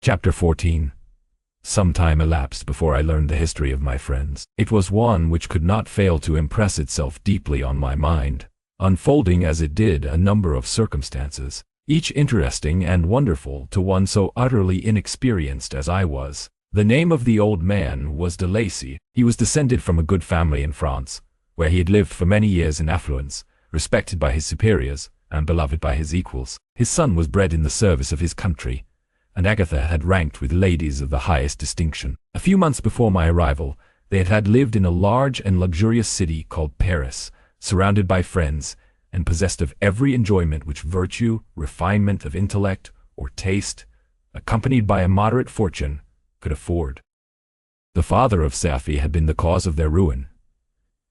Chapter 14. Some time elapsed before I learned the history of my friends. It was one which could not fail to impress itself deeply on my mind, unfolding as it did a number of circumstances, each interesting and wonderful to one so utterly inexperienced as I was. The name of the old man was de Lacy. He was descended from a good family in France, where he had lived for many years in affluence, respected by his superiors, and beloved by his equals. His son was bred in the service of his country, and Agatha had ranked with ladies of the highest distinction. A few months before my arrival, they had lived in a large and luxurious city called Paris, surrounded by friends, and possessed of every enjoyment which virtue, refinement of intellect, or taste, accompanied by a moderate fortune, could afford. The father of Safi had been the cause of their ruin.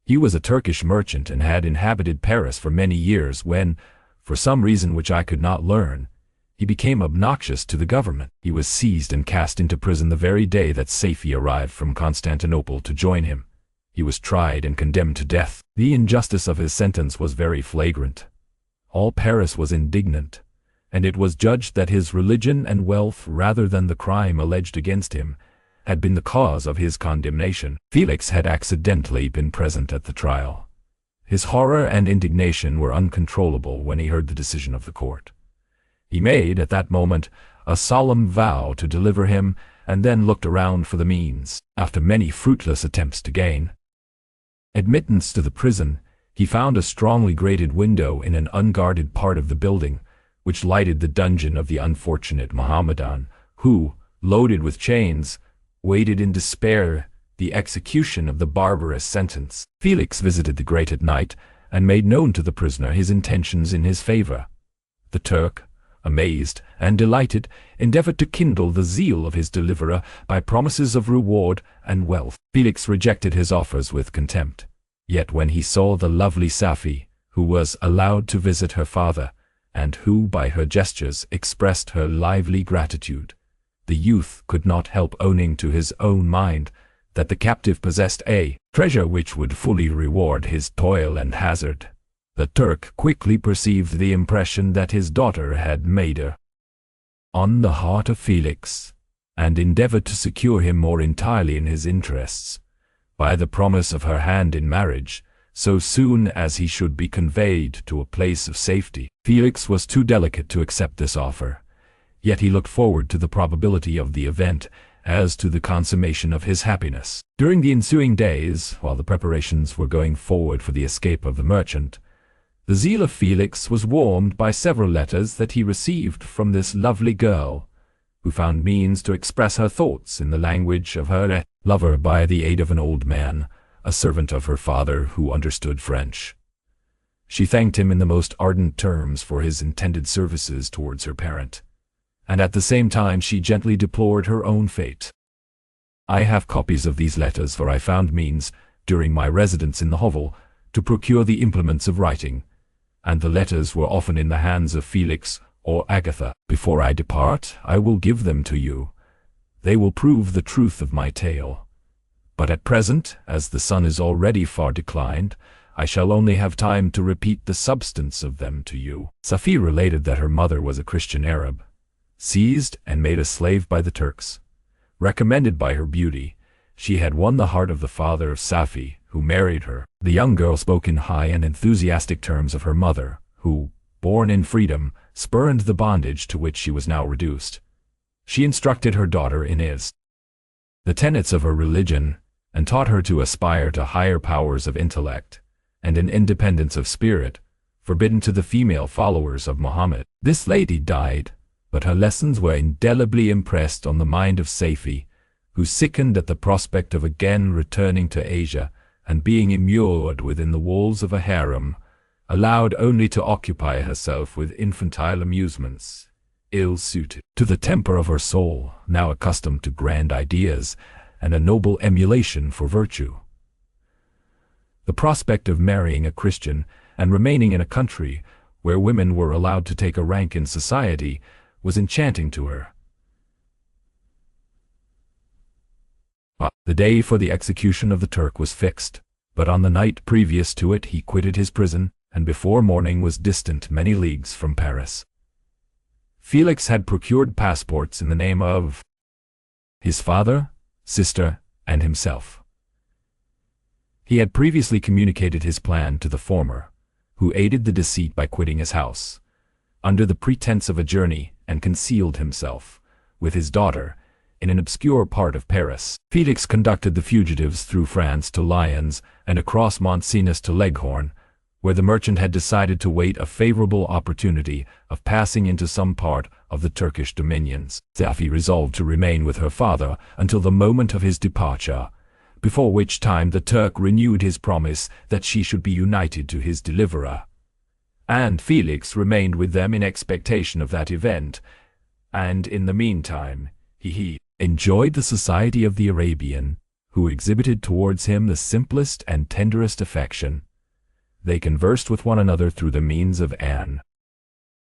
He was a Turkish merchant and had inhabited Paris for many years when, for some reason which I could not learn, he became obnoxious to the government. He was seized and cast into prison the very day that Safi arrived from Constantinople to join him. He was tried and condemned to death. The injustice of his sentence was very flagrant. All Paris was indignant, and it was judged that his religion and wealth, rather than the crime alleged against him, had been the cause of his condemnation. Felix had accidentally been present at the trial. His horror and indignation were uncontrollable when he heard the decision of the court. He made, at that moment, a solemn vow to deliver him, and then looked around for the means. After many fruitless attempts to gain admittance to the prison, he found a strongly grated window in an unguarded part of the building, which lighted the dungeon of the unfortunate Mohammedan, who, loaded with chains, waited in despair the execution of the barbarous sentence. Felix visited the grate at night, and made known to the prisoner his intentions in his favor. The Turk, amazed and delighted, endeavored to kindle the zeal of his deliverer by promises of reward and wealth. Felix rejected his offers with contempt. Yet when he saw the lovely Safi, who was allowed to visit her father, and who by her gestures expressed her lively gratitude, the youth could not help owning to his own mind that the captive possessed a treasure which would fully reward his toil and hazard. The Turk quickly perceived the impression that his daughter had made on the heart of Felix, and endeavored to secure him more entirely in his interests, by the promise of her hand in marriage, so soon as he should be conveyed to a place of safety. Felix was too delicate to accept this offer, yet he looked forward to the probability of the event as to the consummation of his happiness. During the ensuing days, while the preparations were going forward for the escape of the merchant, the zeal of Felix was warmed by several letters that he received from this lovely girl, who found means to express her thoughts in the language of her lover by the aid of an old man, a servant of her father who understood French. She thanked him in the most ardent terms for his intended services towards her parent, and at the same time she gently deplored her own fate. I have copies of these letters, for I found means, during my residence in the hovel, to procure the implements of writing, and the letters were often in the hands of Felix or Agatha. Before I depart, I will give them to you. They will prove the truth of my tale. But at present, as the sun is already far declined, I shall only have time to repeat the substance of them to you. Safi related that her mother was a Christian Arab, seized and made a slave by the Turks. Recommended by her beauty, she had won the heart of the father of Safi, who married her. The young girl spoke in high and enthusiastic terms of her mother, who, born in freedom, spurned the bondage to which she was now reduced. She instructed her daughter in the tenets of her religion, and taught her to aspire to higher powers of intellect, and an independence of spirit, forbidden to the female followers of Mohammed. This lady died, but her lessons were indelibly impressed on the mind of Safi, who sickened at the prospect of again returning to Asia, and being immured within the walls of a harem, allowed only to occupy herself with infantile amusements, ill-suited to the temper of her soul, now accustomed to grand ideas and a noble emulation for virtue. The prospect of marrying a Christian and remaining in a country where women were allowed to take a rank in society was enchanting to her. The day for the execution of the Turk was fixed, but on the night previous to it he quitted his prison, and before morning was distant many leagues from Paris. Felix had procured passports in the name of his father, sister, and himself. He had previously communicated his plan to the former, who aided the deceit by quitting his house, under the pretense of a journey, and concealed himself, with his daughter, in an obscure part of Paris. Felix conducted the fugitives through France to Lyons and across Mont Cenis to Leghorn, where the merchant had decided to wait a favorable opportunity of passing into some part of the Turkish dominions. Safi resolved to remain with her father until the moment of his departure, before which time the Turk renewed his promise that she should be united to his deliverer. And Felix remained with them in expectation of that event, and in the meantime, he enjoyed the society of the Arabian, who exhibited towards him the simplest and tenderest affection. They conversed with one another through the means of an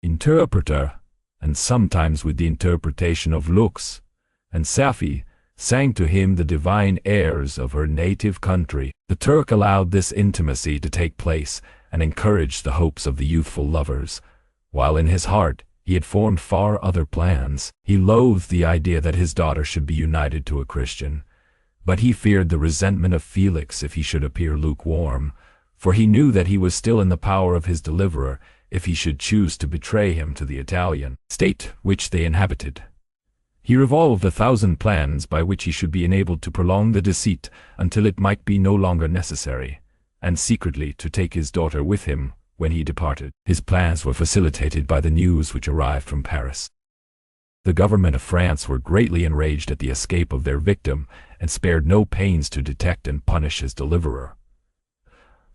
interpreter, and sometimes with the interpretation of looks, and Safi sang to him the divine airs of her native country. The Turk allowed this intimacy to take place and encouraged the hopes of the youthful lovers, while in his heart he had formed far other plans. He loathed the idea that his daughter should be united to a Christian, but he feared the resentment of Felix if he should appear lukewarm, for he knew that he was still in the power of his deliverer if he should choose to betray him to the Italian state which they inhabited. He revolved 1,000 plans by which he should be enabled to prolong the deceit until it might be no longer necessary, and secretly to take his daughter with him when he departed. His plans were facilitated by the news which arrived from Paris. The government of France were greatly enraged at the escape of their victim and spared no pains to detect and punish his deliverer.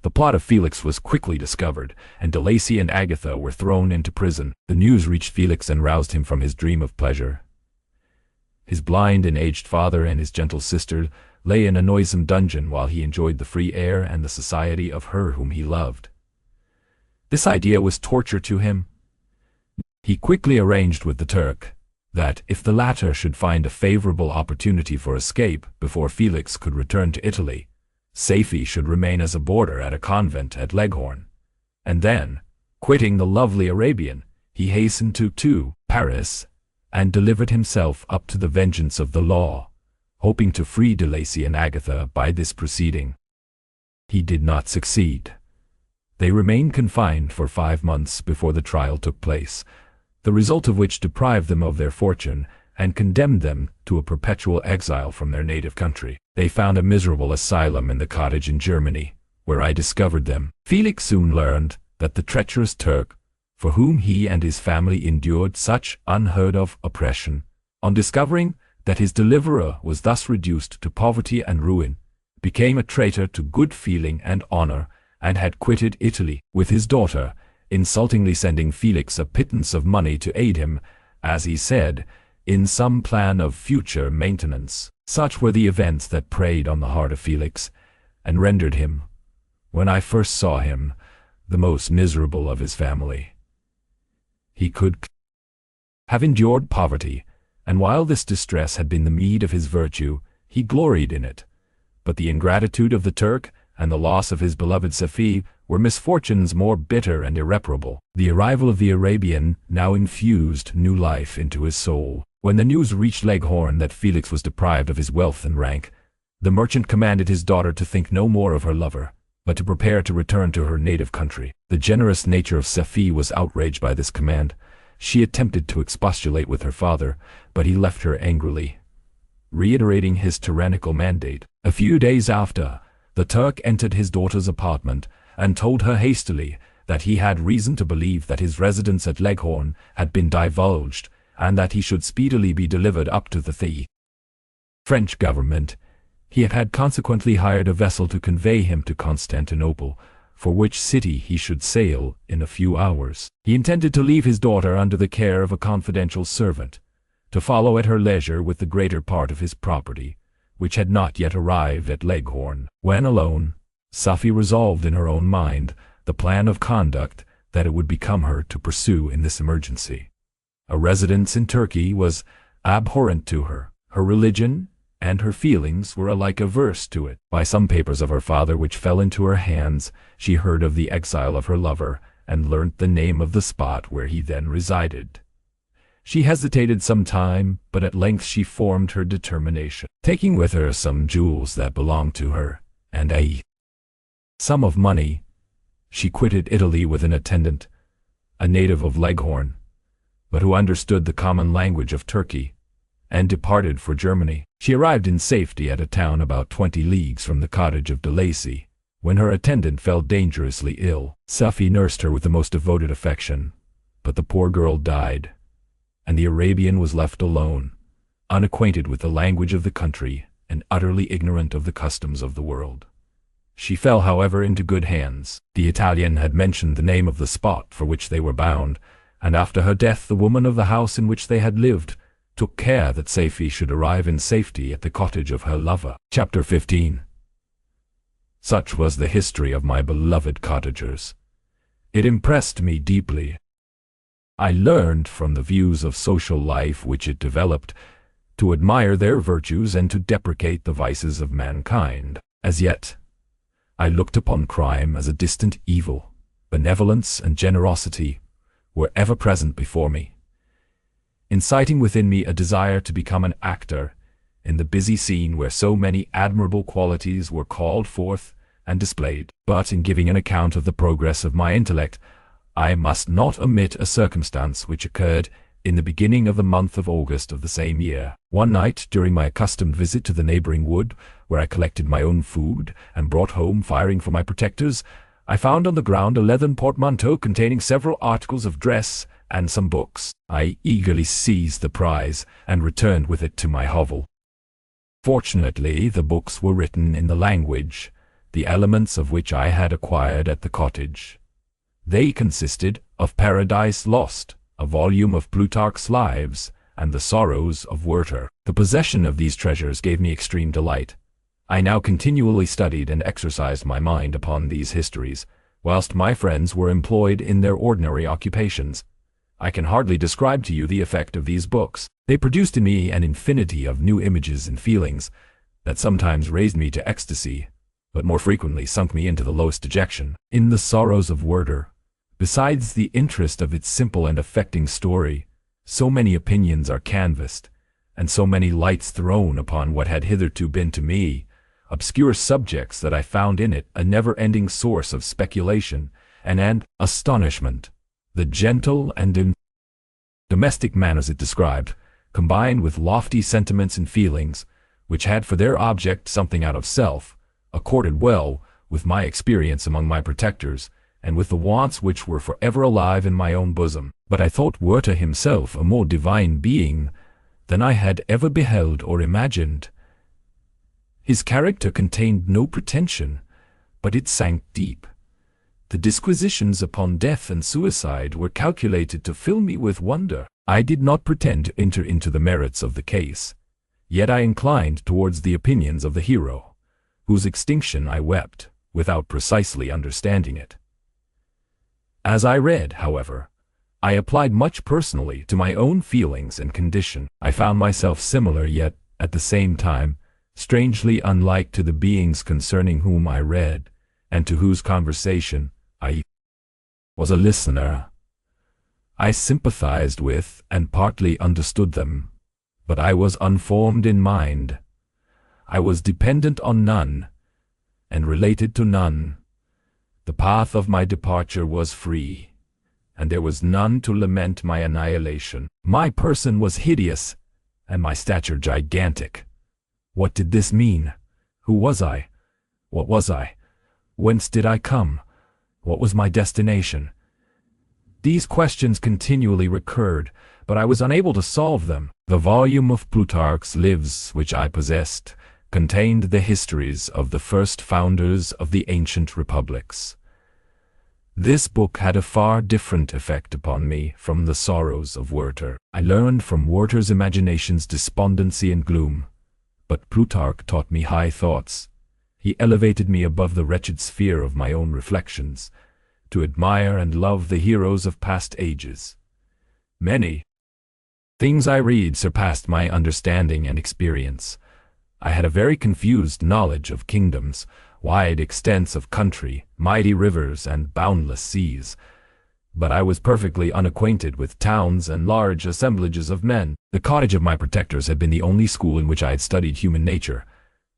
The plot of Felix was quickly discovered, and De Lacy and Agatha were thrown into prison. The news reached Felix and roused him from his dream of pleasure. His blind and aged father and his gentle sister lay in a noisome dungeon while he enjoyed the free air and the society of her whom he loved. This idea was torture to him. He quickly arranged with the Turk that, if the latter should find a favorable opportunity for escape before Felix could return to Italy, Safi should remain as a boarder at a convent at Leghorn, and then, quitting the lovely Arabian, he hastened to Paris and delivered himself up to the vengeance of the law, hoping to free De Lacy and Agatha by this proceeding. He did not succeed. They remained confined for 5 months before the trial took place, the result of which deprived them of their fortune and condemned them to a perpetual exile from their native country. They found a miserable asylum in the cottage in Germany, where I discovered them. Felix soon learned that the treacherous Turk, for whom he and his family endured such unheard-of oppression, on discovering that his deliverer was thus reduced to poverty and ruin, became a traitor to good feeling and honor, and had quitted Italy with his daughter, insultingly sending Felix a pittance of money to aid him, as he said, in some plan of future maintenance. Such were the events that preyed on the heart of Felix, and rendered him, when I first saw him, the most miserable of his family. He could have endured poverty, and while this distress had been the meed of his virtue, he gloried in it. But the ingratitude of the Turk and the loss of his beloved Safi were misfortunes more bitter and irreparable. The arrival of the Arabian now infused new life into his soul. When the news reached Leghorn that Felix was deprived of his wealth and rank, the merchant commanded his daughter to think no more of her lover, but to prepare to return to her native country. The generous nature of Safi was outraged by this command. She attempted to expostulate with her father, but he left her angrily, reiterating his tyrannical mandate. A few days after, the Turk entered his daughter's apartment and told her hastily that he had reason to believe that his residence at Leghorn had been divulged, and that he should speedily be delivered up to the French government. He had consequently hired a vessel to convey him to Constantinople, for which city he should sail in a few hours. He intended to leave his daughter under the care of a confidential servant, to follow at her leisure with the greater part of his property, which had not yet arrived at Leghorn. When alone, Safi resolved in her own mind the plan of conduct that it would become her to pursue in this emergency. A residence in Turkey was abhorrent to her. Her religion and her feelings were alike averse to it. By some papers of her father which fell into her hands, she heard of the exile of her lover, and learnt the name of the spot where he then resided. She hesitated some time, but at length she formed her determination. Taking with her some jewels that belonged to her, and a sum of money, she quitted Italy with an attendant, a native of Leghorn, but who understood the common language of Turkey, and departed for Germany. She arrived in safety at a town about 20 leagues from the cottage of de Lacy, when her attendant fell dangerously ill. Safie nursed her with the most devoted affection, but the poor girl died, and the Arabian was left alone, unacquainted with the language of the country and utterly ignorant of the customs of the world. She fell, however, into good hands. The Italian had mentioned the name of the spot for which they were bound, and after her death the woman of the house in which they had lived took care that Safie should arrive in safety at the cottage of her lover. Chapter 15. Such was the history of my beloved cottagers. It impressed me deeply. I learned from the views of social life which it developed to admire their virtues and to deprecate the vices of mankind. As yet, I looked upon crime as a distant evil. Benevolence and generosity were ever present before me, inciting within me a desire to become an actor in the busy scene where so many admirable qualities were called forth and displayed. But in giving an account of the progress of my intellect, I must not omit a circumstance which occurred in the beginning of the month of August of the same year. One night, during my accustomed visit to the neighboring wood, where I collected my own food and brought home firing for my protectors, I found on the ground a leathern portmanteau containing several articles of dress and some books. I eagerly seized the prize and returned with it to my hovel. Fortunately, the books were written in the language, the elements of which I had acquired at the cottage. They consisted of Paradise Lost, a volume of Plutarch's Lives, and the Sorrows of Werther. The possession of these treasures gave me extreme delight. I now continually studied and exercised my mind upon these histories, whilst my friends were employed in their ordinary occupations. I can hardly describe to you the effect of these books. They produced in me an infinity of new images and feelings that sometimes raised me to ecstasy, but more frequently sunk me into the lowest dejection. In the Sorrows of Werther, besides the interest of its simple and affecting story, so many opinions are canvassed, and so many lights thrown upon what had hitherto been to me obscure subjects, that I found in it a never-ending source of speculation and astonishment. The gentle and domestic manners it described, combined with lofty sentiments and feelings, which had for their object something out of self, accorded well with my experience among my protectors, and with the wants which were forever alive in my own bosom. But I thought Werther himself a more divine being than I had ever beheld or imagined. His character contained no pretension, but it sank deep. The disquisitions upon death and suicide were calculated to fill me with wonder. I did not pretend to enter into the merits of the case, yet I inclined towards the opinions of the hero, whose extinction I wept, without precisely understanding it. As I read, however, I applied much personally to my own feelings and condition. I found myself similar, yet, at the same time, strangely unlike to the beings concerning whom I read, and to whose conversation I was a listener. I sympathized with and partly understood them, but I was unformed in mind. I was dependent on none, and related to none. The path of my departure was free, and there was none to lament my annihilation. My person was hideous, and my stature gigantic. What did this mean? Who was I? What was I? Whence did I come? What was my destination? These questions continually recurred, but I was unable to solve them. The volume of Plutarch's Lives which I possessed contained the histories of the first founders of the ancient republics. This book had a far different effect upon me from the Sorrows of Werther. I learned from Werther's imagination's despondency and gloom, but Plutarch taught me high thoughts. He elevated me above the wretched sphere of my own reflections, to admire and love the heroes of past ages. Many things I read surpassed my understanding and experience. I had a very confused knowledge of kingdoms, wide extents of country, mighty rivers, and boundless seas. but I was perfectly unacquainted with towns and large assemblages of men. The cottage of my protectors had been the only school in which I had studied human nature,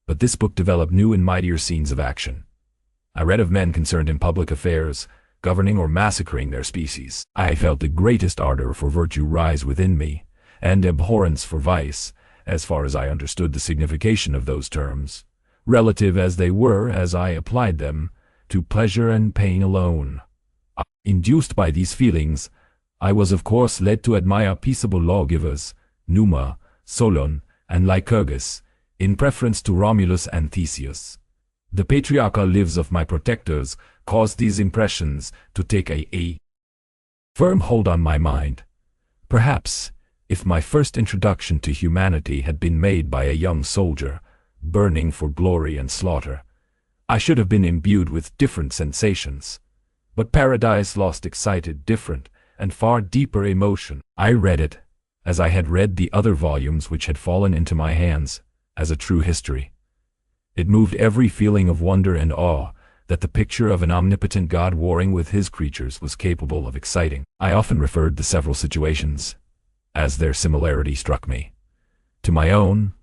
but this book developed new and mightier scenes of action. I read of men concerned in public affairs, governing or massacring their species. I felt the greatest ardor for virtue rise within me, and abhorrence for vice, as far as I understood the signification of those terms, relative as they were as I applied them to pleasure and pain alone. Induced by these feelings, I was of course led to admire peaceable lawgivers, Numa, Solon, and Lycurgus, in preference to Romulus and Theseus. The patriarchal lives of my protectors caused these impressions to take a firm hold on my mind. Perhaps, if my first introduction to humanity had been made by a young soldier, burning for glory and slaughter, I should have been imbued with different sensations. But Paradise Lost excited different and far deeper emotion. I read it, as I had read the other volumes which had fallen into my hands, as a true history. It moved every feeling of wonder and awe that the picture of an omnipotent God warring with his creatures was capable of exciting. I often referred the several situations, as their similarity struck me, to my own.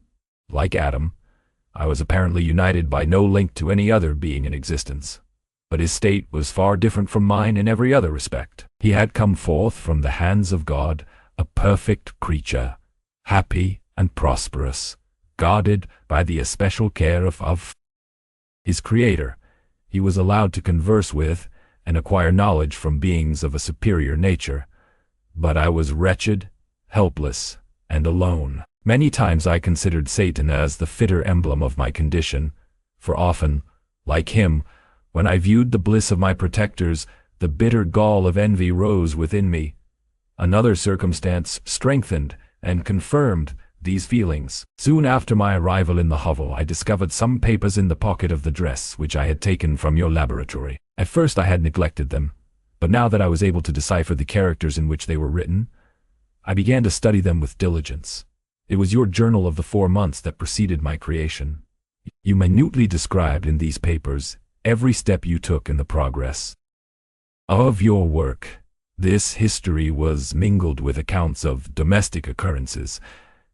Like Adam, I was apparently united by no link to any other being in existence, but his state was far different from mine in every other respect. He had come forth from the hands of God, a perfect creature, happy and prosperous, guarded by the especial care of his Creator. He was allowed to converse with and acquire knowledge from beings of a superior nature, but I was wretched, helpless, and alone. Many times I considered Satan as the fitter emblem of my condition, for often, like him, when I viewed the bliss of my protectors, the bitter gall of envy rose within me. Another circumstance strengthened and confirmed these feelings. Soon after my arrival in the hovel, I discovered some papers in the pocket of the dress which I had taken from your laboratory. At first I had neglected them, but now that I was able to decipher the characters in which they were written, I began to study them with diligence. It was your journal of the 4 months that preceded my creation. You minutely described in these papers every step you took in the progress of your work. This history was mingled with accounts of domestic occurrences.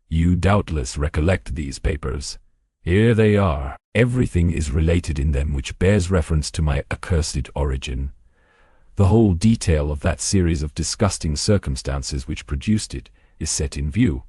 You doubtless recollect these papers. Here they are. Everything is related in them which bears reference to my accursed origin. The whole detail of that series of disgusting circumstances which produced it is set in view.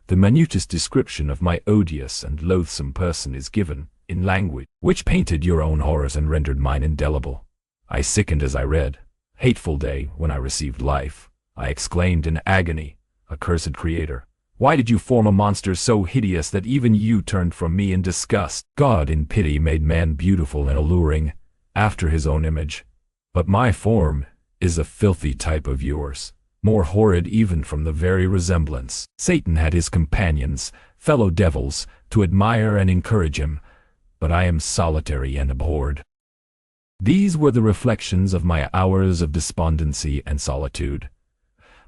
The minutest description of my odious and loathsome person is given, in language which painted your own horrors and rendered mine indelible. I sickened as I read. Hateful day when I received life, I exclaimed in agony, accursed Creator, why did you form a monster so hideous that even you turned from me in disgust? God in pity made man beautiful and alluring, after his own image. But my form is a filthy type of yours, more horrid even from the very resemblance. Satan had his companions, fellow devils, to admire and encourage him, but I am solitary and abhorred. These were the reflections of my hours of despondency and solitude.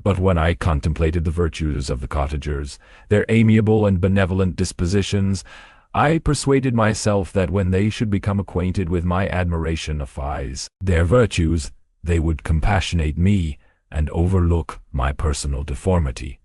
But when I contemplated the virtues of the cottagers, their amiable and benevolent dispositions, I persuaded myself that when they should become acquainted with my admiration of their virtues, they would compassionate me and overlook my personal deformity.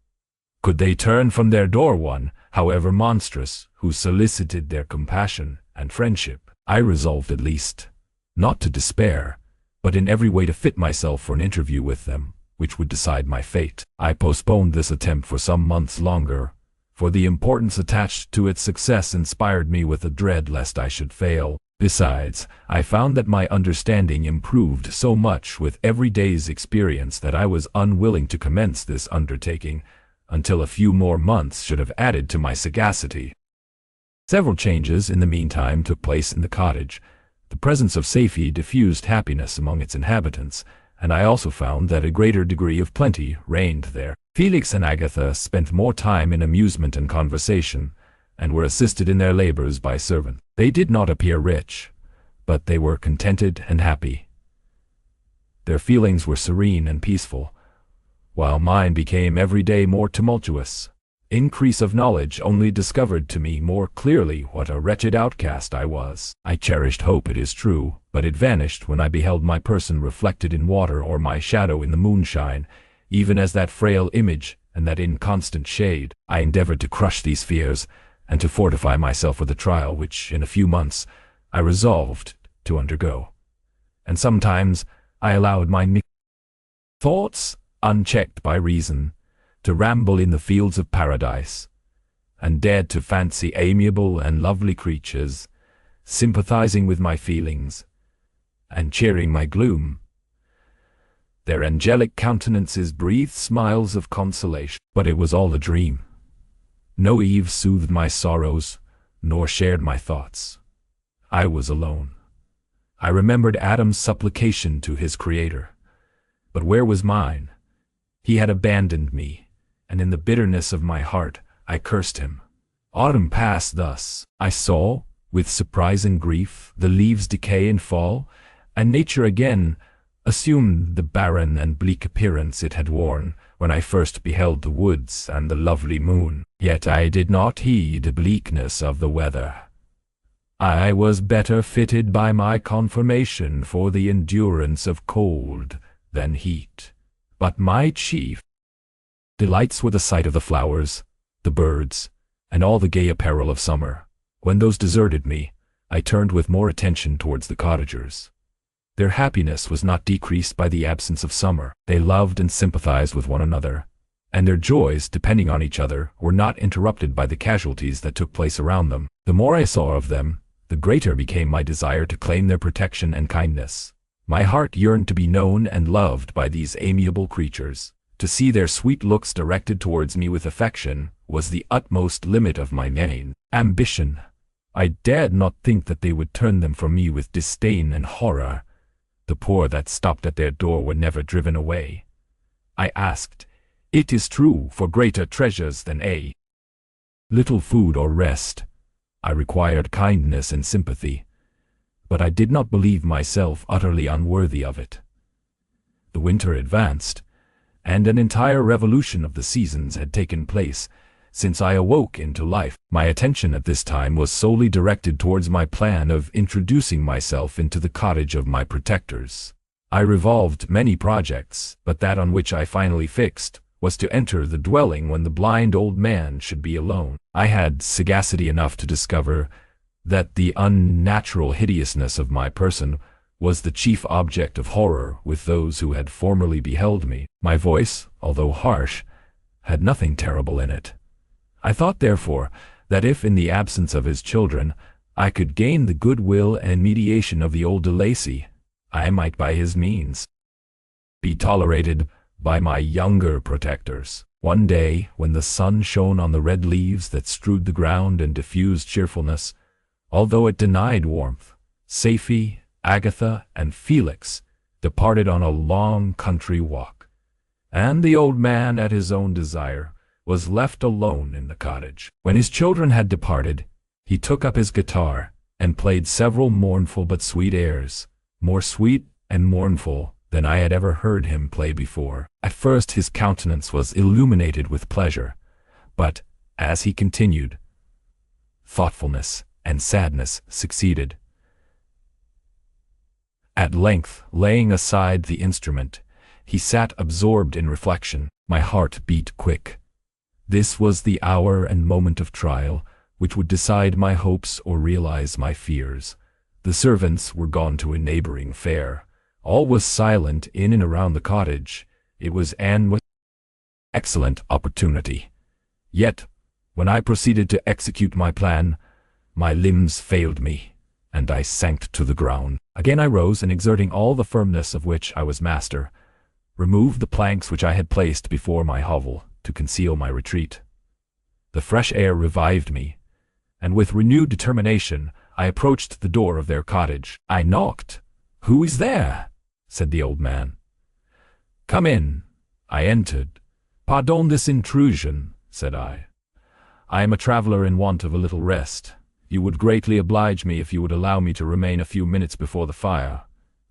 Could they turn from their door one, however monstrous, who solicited their compassion and friendship? I resolved at least not to despair, but in every way to fit myself for an interview with them, which would decide my fate. I postponed this attempt for some months longer, for the importance attached to its success inspired me with a dread lest I should fail. Besides, I found that my understanding improved so much with every day's experience that I was unwilling to commence this undertaking until a few more months should have added to my sagacity. Several changes in the meantime took place in the cottage. The presence of Safie diffused happiness among its inhabitants, and I also found that a greater degree of plenty reigned there. Felix and Agatha spent more time in amusement and conversation, and were assisted in their labors by servants. They did not appear rich, but they were contented and happy. Their feelings were serene and peaceful, while mine became every day more tumultuous. increase of knowledge only discovered to me more clearly what a wretched outcast I was. I cherished hope, it is true, but it vanished when I beheld my person reflected in water or my shadow in the moonshine, even as that frail image and that inconstant shade. I endeavored to crush these fears, and to fortify myself for the trial which, in a few months, I resolved to undergo. And sometimes I allowed my thoughts, unchecked by reason, to ramble in the fields of paradise, and dared to fancy amiable and lovely creatures, sympathizing with my feelings, and cheering my gloom. Their angelic countenances breathed smiles of consolation, but it was all a dream. No Eve soothed my sorrows, nor shared my thoughts. I was alone. I remembered Adam's supplication to his Creator, but where was mine? He had abandoned me, and in the bitterness of my heart I cursed him. Autumn passed thus. I saw, with surprising grief, the leaves decay and fall, and nature again assumed the barren and bleak appearance it had worn when I first beheld the woods and the lovely moon. Yet I did not heed the bleakness of the weather. I was better fitted by my conformation for the endurance of cold than heat. But my chief delights were the sight of the flowers, the birds, and all the gay apparel of summer. When those deserted me, I turned with more attention towards the cottagers. Their happiness was not decreased by the absence of summer. They loved and sympathized with one another, and their joys, depending on each other, were not interrupted by the casualties that took place around them. The more I saw of them, the greater became my desire to claim their protection and kindness. My heart yearned to be known and loved by these amiable creatures. To see their sweet looks directed towards me with affection was the utmost limit of my vain ambition. I dared not think that they would turn them from me with disdain and horror. The poor that stopped at their door were never driven away. I asked, "It is true, for greater treasures than a little food or rest." I required kindness and sympathy, but I did not believe myself utterly unworthy of it. The winter advanced, and an entire revolution of the seasons had taken place since I awoke into life. My attention at this time was solely directed towards my plan of introducing myself into the cottage of my protectors. I revolved many projects, but that on which I finally fixed was to enter the dwelling when the blind old man should be alone. I had sagacity enough to discover that the unnatural hideousness of my person was the chief object of horror with those who had formerly beheld me. My voice, although harsh, had nothing terrible in it. I thought, therefore, that if in the absence of his children I could gain the goodwill and mediation of the old de Lacy, I might by his means be tolerated by my younger protectors. One day, when the sun shone on the red leaves that strewed the ground and diffused cheerfulness, although it denied warmth, Safie, Agatha, and Felix departed on a long country walk, and the old man, at his own desire, was left alone in the cottage. When his children had departed, he took up his guitar and played several mournful but sweet airs, more sweet and mournful than I had ever heard him play before. At first his countenance was illuminated with pleasure, but, as he continued, thoughtfulness and sadness succeeded. At length, laying aside the instrument, he sat absorbed in reflection. My heart beat quick. This was the hour and moment of trial which would decide my hopes or realize my fears. The servants were gone to a neighboring fair. All was silent in and around the cottage. It was an excellent opportunity. Yet, when I proceeded to execute my plan, my limbs failed me, and I sank to the ground. Again I rose, and exerting all the firmness of which I was master, removed the planks which I had placed before my hovel to conceal my retreat. The fresh air revived me, and with renewed determination I approached the door of their cottage. I knocked. "Who is there?" said the old man. "Come in." I entered. "Pardon this intrusion," said I. "I am a traveler in want of a little rest. You would greatly oblige me if you would allow me to remain a few minutes before the fire."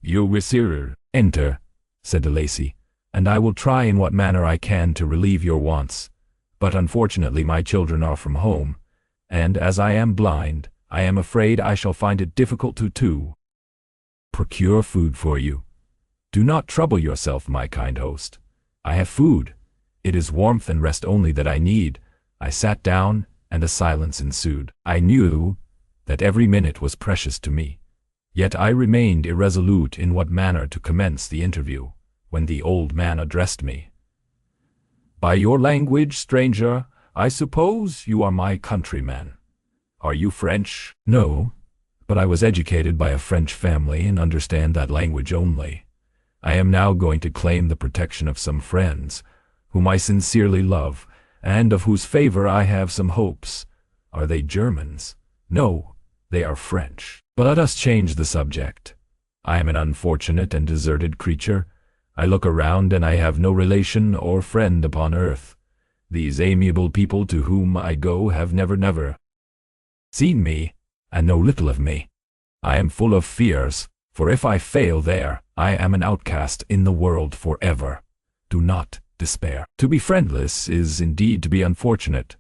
"You will enter," said de Lacy, "and I will try in what manner I can to relieve your wants. But unfortunately my children are from home, and as I am blind, I am afraid I shall find it difficult to procure food for you. Do not trouble yourself, my kind host. I have food. It is warmth and rest only that I need." I sat down, and a silence ensued. I knew that every minute was precious to me, yet I remained irresolute in what manner to commence the interview, when the old man addressed me. "By your language, stranger, I suppose you are my countryman. Are you French?" "No, but I was educated by a French family and understand that language only. I am now going to claim the protection of some friends, whom I sincerely love, and of whose favor I have some hopes. Are they Germans?" "No, they are French. But let us change the subject. I am an unfortunate and deserted creature. I look around and I have no relation or friend upon earth. These amiable people to whom I go have never seen me, and know little of me. I am full of fears, for if I fail there, I am an outcast in the world forever. Do not despair. To be friendless is indeed to be unfortunate,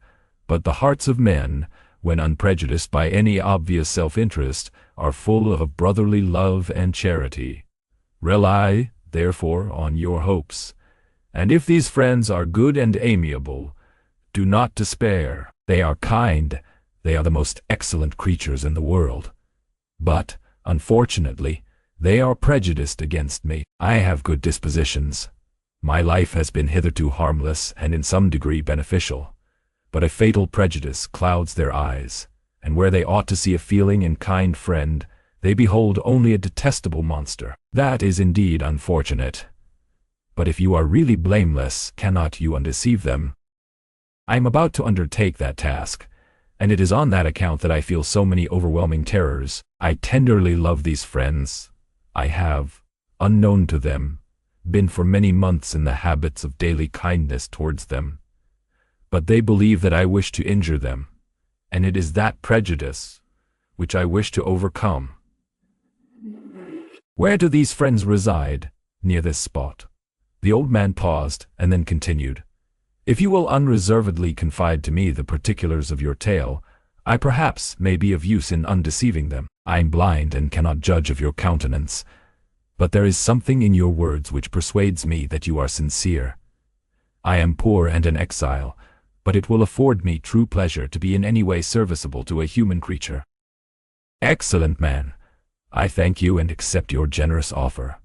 but the hearts of men, when unprejudiced by any obvious self-interest, are full of brotherly love and charity. Rely, therefore, on your hopes, and if these friends are good and amiable, do not despair. They are kind, they are the most excellent creatures in the world. But, unfortunately, they are prejudiced against me. I have good dispositions. My life has been hitherto harmless and in some degree beneficial, but a fatal prejudice clouds their eyes, and where they ought to see a feeling and kind friend, they behold only a detestable monster. That is indeed unfortunate. But if you are really blameless, cannot you undeceive them? I am about to undertake that task, and it is on that account that I feel so many overwhelming terrors. I tenderly love these friends. I have, unknown to them, been for many months in the habits of daily kindness towards them. But they believe that I wish to injure them, and it is that prejudice which I wish to overcome. Where do these friends reside? Near this spot. The old man paused, and then continued. If you will unreservedly confide to me the particulars of your tale, I perhaps may be of use in undeceiving them. I am blind and cannot judge of your countenance, but there is something in your words which persuades me that you are sincere. I am poor and an exile, but it will afford me true pleasure to be in any way serviceable to a human creature. Excellent man, I thank you and accept your generous offer.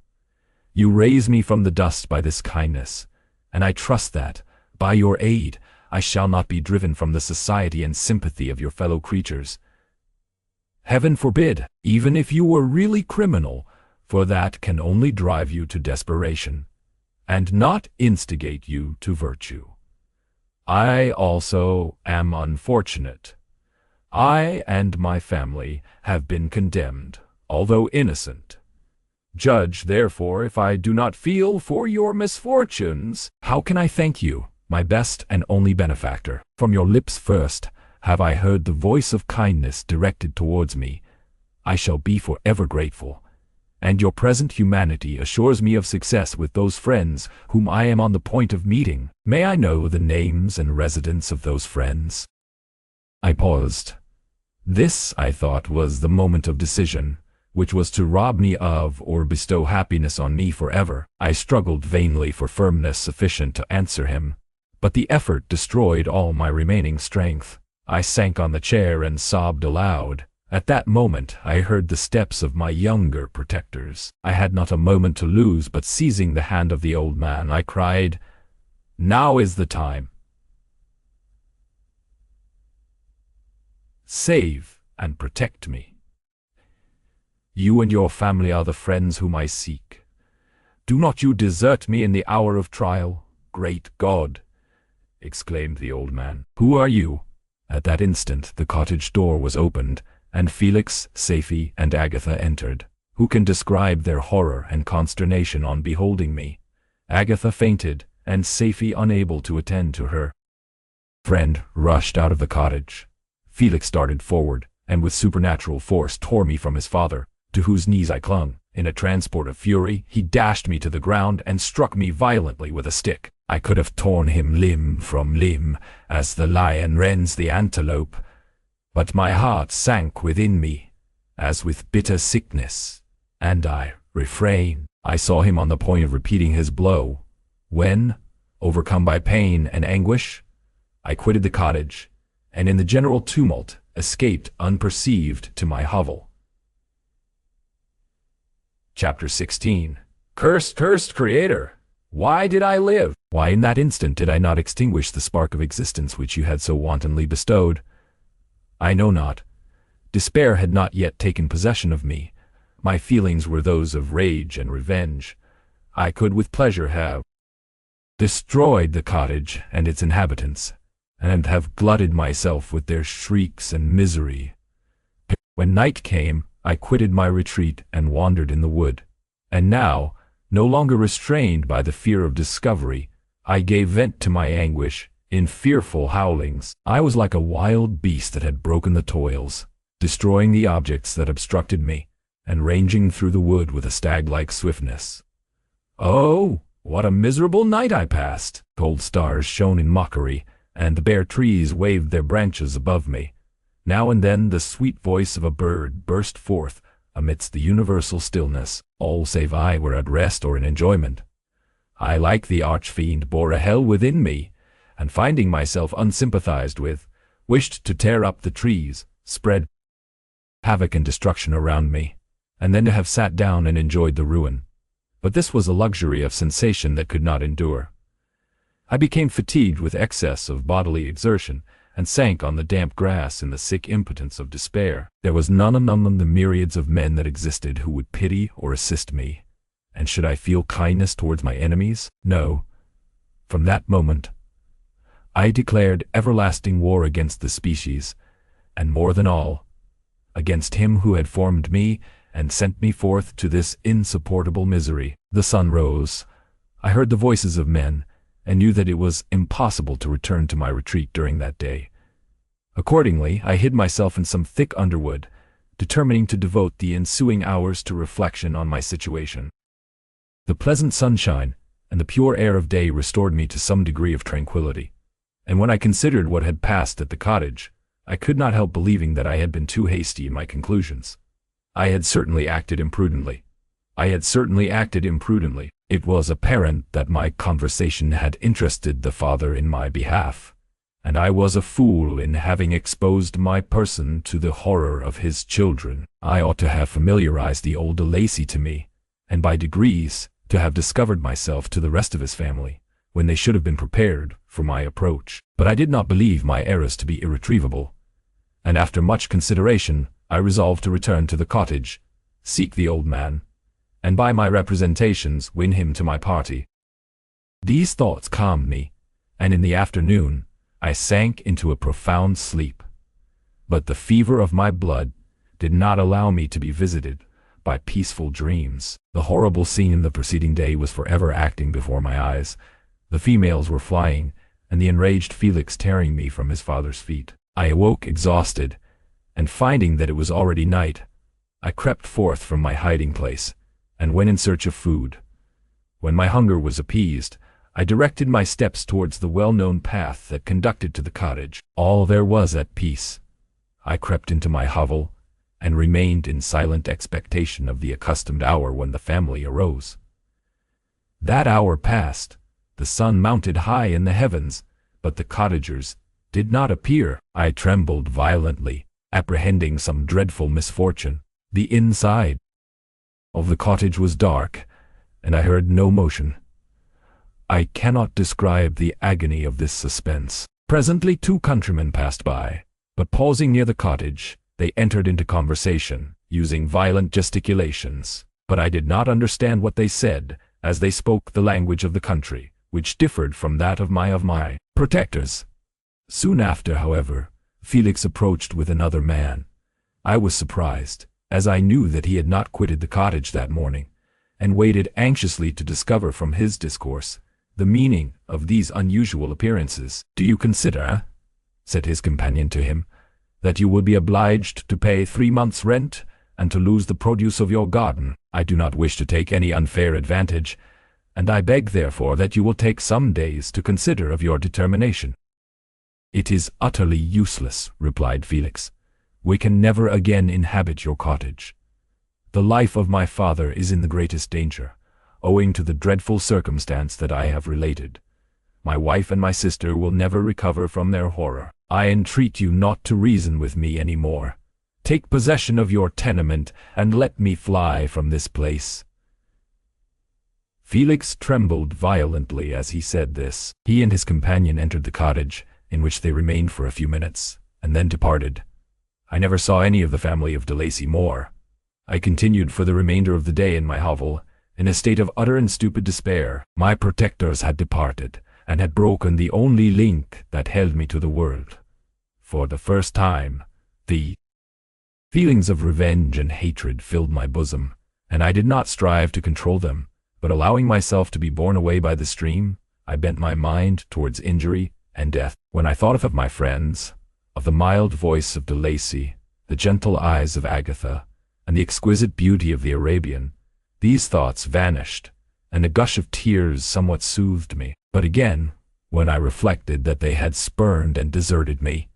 You raise me from the dust by this kindness, and I trust that, by your aid, I shall not be driven from the society and sympathy of your fellow creatures. Heaven forbid, even if you were really criminal, for that can only drive you to desperation, and not instigate you to virtue. I also am unfortunate. I and my family have been condemned, although innocent. Judge, therefore, if I do not feel for your misfortunes. How can I thank you, my best and only benefactor? From your lips first have I heard the voice of kindness directed towards me. I shall be forever grateful, and your present humanity assures me of success with those friends whom I am on the point of meeting. May I know the names and residence of those friends? I paused. This, I thought, was the moment of decision, which was to rob me of or bestow happiness on me forever. I struggled vainly for firmness sufficient to answer him, but the effort destroyed all my remaining strength. I sank on the chair and sobbed aloud. At that moment I heard the steps of my younger protectors. I had not a moment to lose, but seizing the hand of the old man, I cried, "Now is the time. Save and protect me. You and your family are the friends whom I seek. Do not you desert me in the hour of trial. Great God!" exclaimed the old man. "Who are you?" At that instant the cottage door was opened, and Felix, Safie, and Agatha entered. Who can describe their horror and consternation on beholding me? Agatha fainted, and Safie unable to attend to her friend rushed out of the cottage. Felix started forward, and with supernatural force tore me from his father, to whose knees I clung. In a transport of fury, he dashed me to the ground and struck me violently with a stick. I could have torn him limb from limb, as the lion rends the antelope, but my heart sank within me, as with bitter sickness, and I refrained. I saw him on the point of repeating his blow, when, overcome by pain and anguish, I quitted the cottage, and in the general tumult escaped unperceived to my hovel. Chapter 16. Cursed Creator! Why did I live? Why in that instant did I not extinguish the spark of existence which you had so wantonly bestowed? I know not. Despair had not yet taken possession of me. My feelings were those of rage and revenge. I could with pleasure have destroyed the cottage and its inhabitants, and have glutted myself with their shrieks and misery. When night came, I quitted my retreat and wandered in the wood, and now, no longer restrained by the fear of discovery, I gave vent to my anguish in fearful howlings. I was like a wild beast that had broken the toils, destroying the objects that obstructed me, and ranging through the wood with a stag-like swiftness. Oh, what a miserable night I passed! Cold stars shone in mockery, and the bare trees waved their branches above me. Now and then the sweet voice of a bird burst forth amidst the universal stillness. All save I were at rest or in enjoyment. I, like the arch-fiend, bore a hell within me, and finding myself unsympathized with, wished to tear up the trees, spread havoc and destruction around me, and then to have sat down and enjoyed the ruin. But this was a luxury of sensation that could not endure. I became fatigued with excess of bodily exertion, and sank on the damp grass in the sick impotence of despair. There was none among the myriads of men that existed who would pity or assist me, and should I feel kindness towards my enemies? No. From that moment, I declared everlasting war against the species, and more than all, against him who had formed me and sent me forth to this insupportable misery. The sun rose. I heard the voices of men, and knew that it was impossible to return to my retreat during that day. Accordingly, I hid myself in some thick underwood, determining to devote the ensuing hours to reflection on my situation. The pleasant sunshine and the pure air of day restored me to some degree of tranquility, and when I considered what had passed at the cottage, I could not help believing that I had been too hasty in my conclusions. I had certainly acted imprudently. It was apparent that my conversation had interested the father in my behalf, and I was a fool in having exposed my person to the horror of his children. I ought to have familiarized the old Lacey to me, and by degrees to have discovered myself to the rest of his family, when they should have been prepared for my approach. But I did not believe my errors to be irretrievable, and after much consideration I resolved to return to the cottage, seek the old man, and by my representations win him to my party. These thoughts calmed me, and in the afternoon I sank into a profound sleep. But the fever of my blood did not allow me to be visited by peaceful dreams. The horrible scene in the preceding day was forever acting before my eyes. The females were flying, and the enraged Felix tearing me from his father's feet. I awoke exhausted, and finding that it was already night, I crept forth from my hiding place, and went in search of food. When my hunger was appeased, I directed my steps towards the well-known path that conducted to the cottage. All there was at peace. I crept into my hovel, and remained in silent expectation of the accustomed hour when the family arose. That hour passed, the sun mounted high in the heavens, but the cottagers did not appear. I trembled violently, apprehending some dreadful misfortune. The inside of the cottage was dark, and I heard no motion. I cannot describe the agony of this suspense. Presently 2 countrymen passed by, but pausing near the cottage, they entered into conversation, using violent gesticulations. But I did not understand what they said, as they spoke the language of the country, which differed from that of my protectors. Soon after, however, Felix approached with another man. I was surprised, as I knew that he had not quitted the cottage that morning, and waited anxiously to discover from his discourse the meaning of these unusual appearances. "Do you consider," said his companion to him, "that you will be obliged to pay 3 months' rent, and to lose the produce of your garden?" "I do not wish to take any unfair advantage, and I beg therefore that you will take some days to consider of your determination." "It is utterly useless," replied Felix. "We can never again inhabit your cottage. The life of my father is in the greatest danger, owing to the dreadful circumstance that I have related. My wife and my sister will never recover from their horror. I entreat you not to reason with me any more. Take possession of your tenement, and let me fly from this place." Felix trembled violently as he said this. He and his companion entered the cottage, in which they remained for a few minutes, and then departed. I never saw any of the family of de Lacy more. I continued for the remainder of the day in my hovel, in a state of utter and stupid despair. My protectors had departed, and had broken the only link that held me to the world. For the first time, the feelings of revenge and hatred filled my bosom, and I did not strive to control them, but allowing myself to be borne away by the stream, I bent my mind towards injury and death. When I thought of my friends, of the mild voice of de Lacy, the gentle eyes of Agatha, and the exquisite beauty of the Arabian, these thoughts vanished, and a gush of tears somewhat soothed me. But again, when I reflected that they had spurned and deserted me,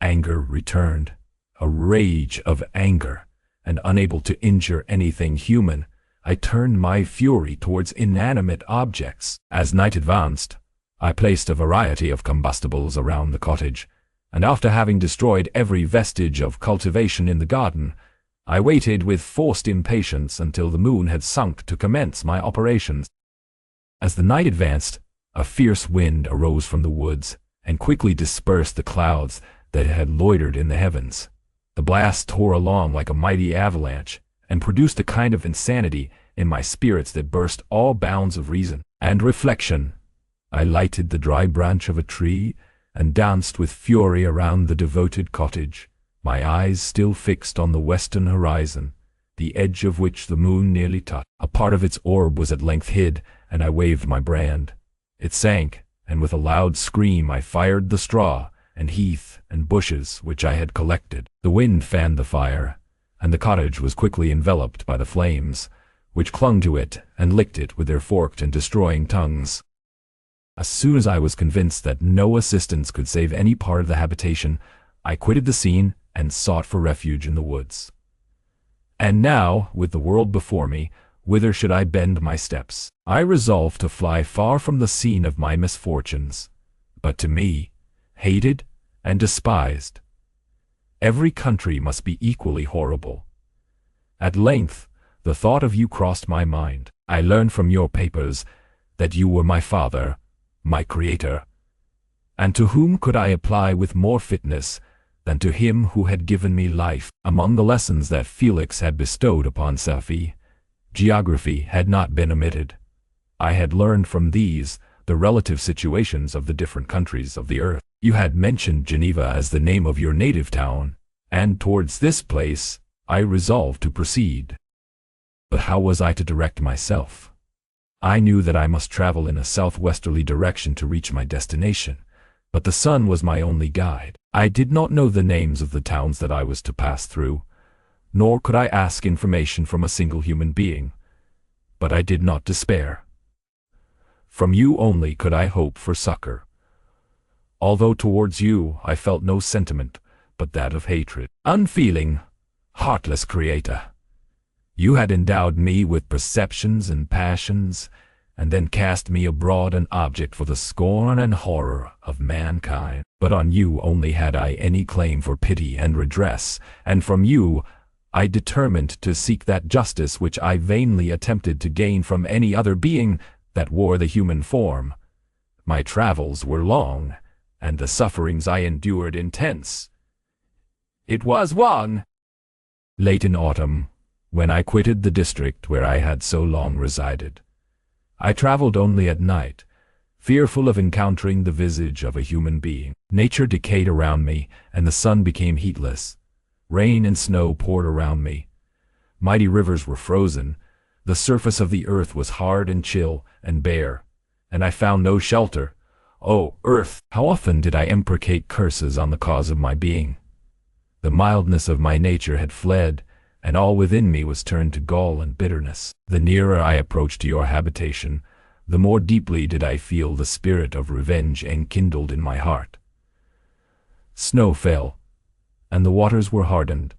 anger returned, a rage of anger, and unable to injure anything human, I turned my fury towards inanimate objects. As night advanced, I placed a variety of combustibles around the cottage, and after having destroyed every vestige of cultivation in the garden, I waited with forced impatience until the moon had sunk to commence my operations. As the night advanced, a fierce wind arose from the woods, and quickly dispersed the clouds that had loitered in the heavens. The blast tore along like a mighty avalanche, and produced a kind of insanity in my spirits that burst all bounds of reason and reflection. I lighted the dry branch of a tree, and danced with fury around the devoted cottage, my eyes still fixed on the western horizon, the edge of which the moon nearly touched. A part of its orb was at length hid, and I waved my brand. It sank, and with a loud scream I fired the straw, and heath, and bushes which I had collected. The wind fanned the fire, and the cottage was quickly enveloped by the flames, which clung to it and licked it with their forked and destroying tongues. As soon as I was convinced that no assistance could save any part of the habitation, I quitted the scene and sought for refuge in the woods. And now, with the world before me, whither should I bend my steps? I resolved to fly far from the scene of my misfortunes, but to me, hated and despised. Every country must be equally horrible. At length, the thought of you crossed my mind. I learned from your papers that you were my father, my creator, and to whom could I apply with more fitness than to him who had given me life? Among the lessons that Felix had bestowed upon Safie, geography had not been omitted. I had learned from these the relative situations of the different countries of the earth. You had mentioned Geneva as the name of your native town, and towards this place I resolved to proceed. But how was I to direct myself? I knew that I must travel in a southwesterly direction to reach my destination, but the sun was my only guide. I did not know the names of the towns that I was to pass through, nor could I ask information from a single human being. But I did not despair. From you only could I hope for succor. Although towards you I felt no sentiment but that of hatred. Unfeeling, heartless creator! You had endowed me with perceptions and passions, and then cast me abroad an object for the scorn and horror of mankind. But on you only had I any claim for pity and redress, and from you I determined to seek that justice which I vainly attempted to gain from any other being that wore the human form. My travels were long, and the sufferings I endured intense. It was one late in autumn, when I quitted the district where I had so long resided. I traveled only at night, fearful of encountering the visage of a human being. Nature decayed around me, and the sun became heatless. Rain and snow poured around me. Mighty rivers were frozen. The surface of the earth was hard and chill and bare, and I found no shelter. O earth, how often did I imprecate curses on the cause of my being! The mildness of my nature had fled, and all within me was turned to gall and bitterness. The nearer I approached to your habitation, the more deeply did I feel the spirit of revenge enkindled in my heart. Snow fell, and the waters were hardened,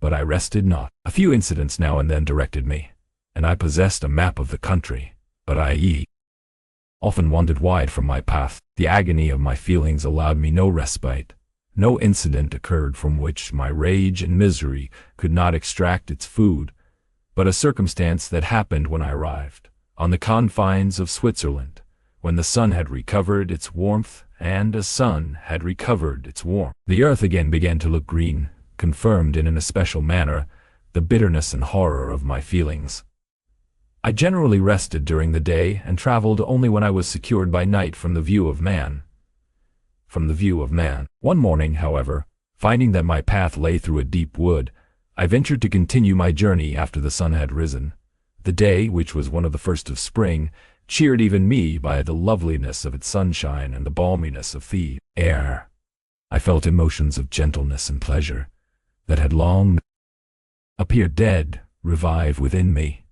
but I rested not. A few incidents now and then directed me, and I possessed a map of the country, but I often wandered wide from my path. The agony of my feelings allowed me no respite. No incident occurred from which my rage and misery could not extract its food, but a circumstance that happened when I arrived on the confines of Switzerland, when the sun had recovered its warmth, and a sun had recovered its warmth. The earth again began to look green, confirmed in an especial manner the bitterness and horror of my feelings. I generally rested during the day and traveled only when I was secured by night from the view of man. One morning, however, finding that my path lay through a deep wood, I ventured to continue my journey after the sun had risen. The day, which was one of the first of spring, cheered even me by the loveliness of its sunshine and the balminess of the air. I felt emotions of gentleness and pleasure that had long appeared dead revive within me.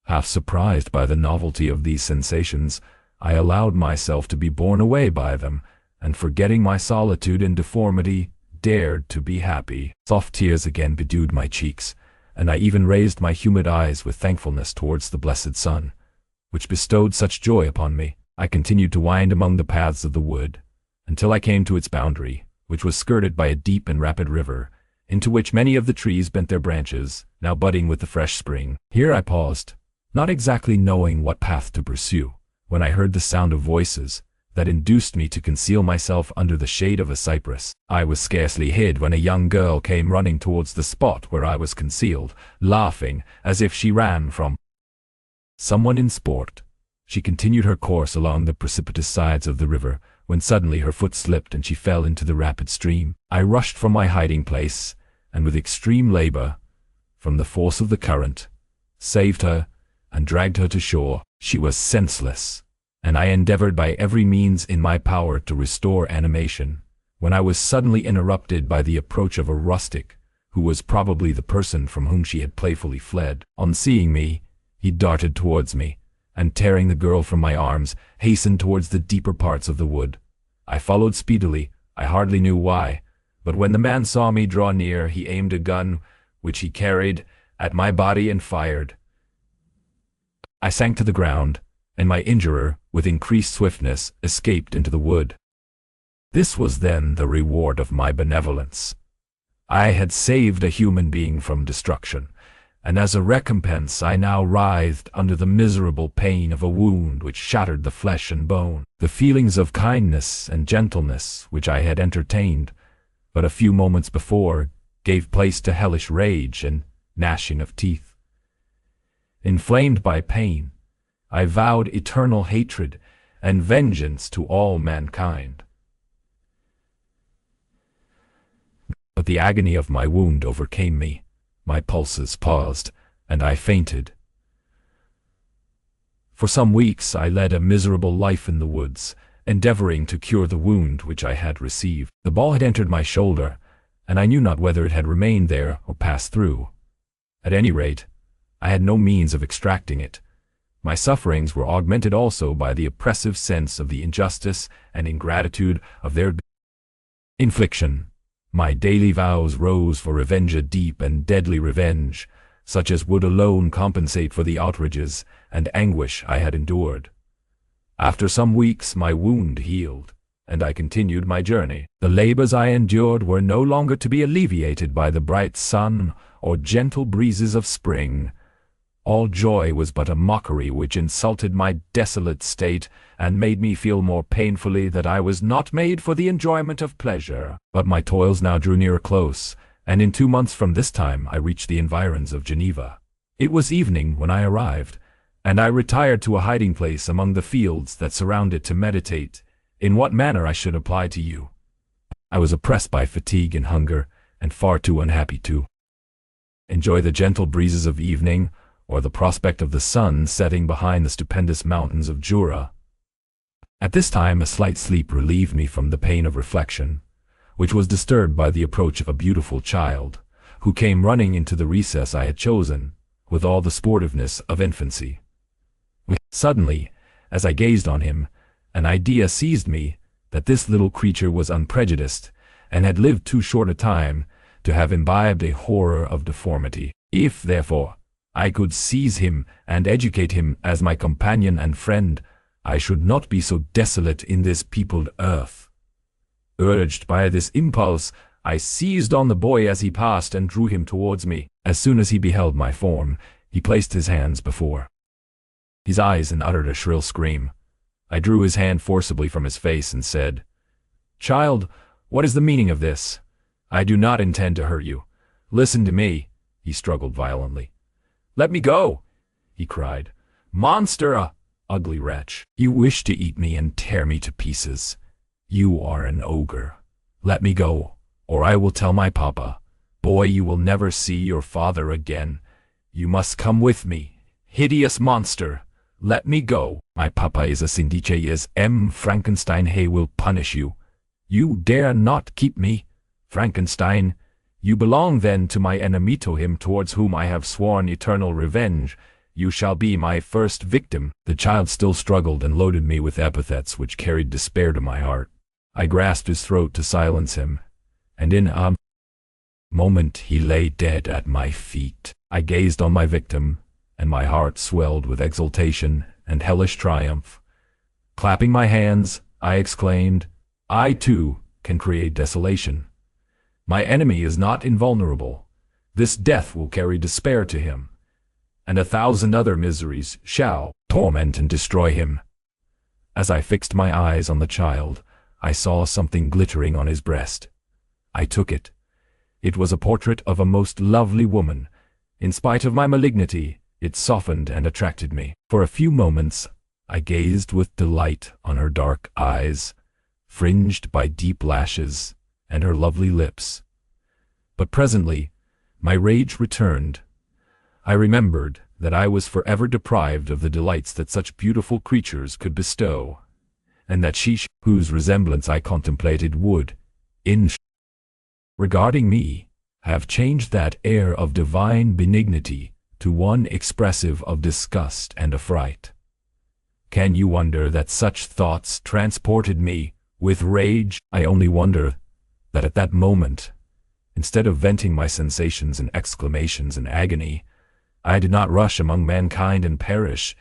Half surprised by the novelty of these sensations, I allowed myself to be borne away by them, and forgetting my solitude and deformity, dared to be happy. Soft tears again bedewed my cheeks, and I even raised my humid eyes with thankfulness towards the blessed sun, which bestowed such joy upon me. I continued to wind among the paths of the wood, until I came to its boundary, which was skirted by a deep and rapid river, into which many of the trees bent their branches, now budding with the fresh spring. Here I paused, not exactly knowing what path to pursue, when I heard the sound of voices that induced me to conceal myself under the shade of a cypress. I was scarcely hid when a young girl came running towards the spot where I was concealed, laughing as if she ran from someone in sport. She continued her course along the precipitous sides of the river, when suddenly her foot slipped and she fell into the rapid stream. I rushed from my hiding place, and with extreme labor, from the force of the current, saved her and dragged her to shore. She was senseless, and I endeavored by every means in my power to restore animation, when I was suddenly interrupted by the approach of a rustic, who was probably the person from whom she had playfully fled. On seeing me, he darted towards me, and tearing the girl from my arms, hastened towards the deeper parts of the wood. I followed speedily, I hardly knew why, but when the man saw me draw near, he aimed a gun, which he carried, at my body and fired. I sank to the ground, and my injurer, with increased swiftness, escaped into the wood. This was then the reward of my benevolence. I had saved a human being from destruction, and as a recompense I now writhed under the miserable pain of a wound which shattered the flesh and bone. The feelings of kindness and gentleness which I had entertained but a few moments before gave place to hellish rage and gnashing of teeth. Inflamed by pain, I vowed eternal hatred and vengeance to all mankind. But the agony of my wound overcame me. My pulses paused, and I fainted. For some weeks I led a miserable life in the woods, endeavoring to cure the wound which I had received. The ball had entered my shoulder, and I knew not whether it had remained there or passed through. At any rate, I had no means of extracting it. My sufferings were augmented also by the oppressive sense of the injustice and ingratitude of their infliction. My daily vows rose for revenge, a deep and deadly revenge, such as would alone compensate for the outrages and anguish I had endured. After some weeks my wound healed, and I continued my journey. The labors I endured were no longer to be alleviated by the bright sun or gentle breezes of spring. All joy was but a mockery which insulted my desolate state and made me feel more painfully that I was not made for the enjoyment of pleasure. But my toils now drew near a close, and in 2 months from this time I reached the environs of Geneva. It was evening when I arrived, and I retired to a hiding place among the fields that surround it to meditate in what manner I should apply to you. I was oppressed by fatigue and hunger, and far too unhappy to enjoy the gentle breezes of evening, or the prospect of the sun setting behind the stupendous mountains of Jura. At this time a slight sleep relieved me from the pain of reflection, which was disturbed by the approach of a beautiful child, who came running into the recess I had chosen, with all the sportiveness of infancy. Suddenly, As I gazed on him, an idea seized me that this little creature was unprejudiced, and had lived too short a time to have imbibed a horror of deformity. If, therefore, I could seize him and educate him as my companion and friend, I should not be so desolate in this peopled earth. Urged by this impulse, I seized on the boy as he passed and drew him towards me. As soon as he beheld my form, he placed his hands before his eyes and uttered a shrill scream. I drew his hand forcibly from his face and said, "Child, what is the meaning of this? I do not intend to hurt you. Listen to me." He struggled violently. "Let me go," he cried. "Monster, ugly wretch. You wish to eat me and tear me to pieces. You are an ogre. Let me go, or I will tell my papa. Boy, you will never see your father again. You must come with me. Hideous monster, let me go. My papa is a Sindiche is Frankenstein. He will punish you. You dare not keep me, Frankenstein. You belong then to my enemy, to him towards whom I have sworn eternal revenge. You shall be my first victim." The child still struggled and loaded me with epithets which carried despair to my heart. I grasped his throat to silence him, and in a moment he lay dead at my feet. I gazed on my victim, and my heart swelled with exultation and hellish triumph. Clapping my hands, I exclaimed, "I too can create desolation. My enemy is not invulnerable. This death will carry despair to him, and 1,000 other miseries shall torment and destroy him." As I fixed my eyes on the child, I saw something glittering on his breast. I took it. It was a portrait of a most lovely woman. In spite of my malignity, it softened and attracted me. For a few moments, I gazed with delight on her dark eyes, fringed by deep lashes, and her lovely lips. But presently, my rage returned. I remembered that I was forever deprived of the delights that such beautiful creatures could bestow, and that she whose resemblance I contemplated would, regarding me, have changed that air of divine benignity to one expressive of disgust and affright. Can you wonder that such thoughts transported me with rage? I only wonder that at that moment, instead of venting my sensations in exclamations and agony, I did not rush among mankind and perish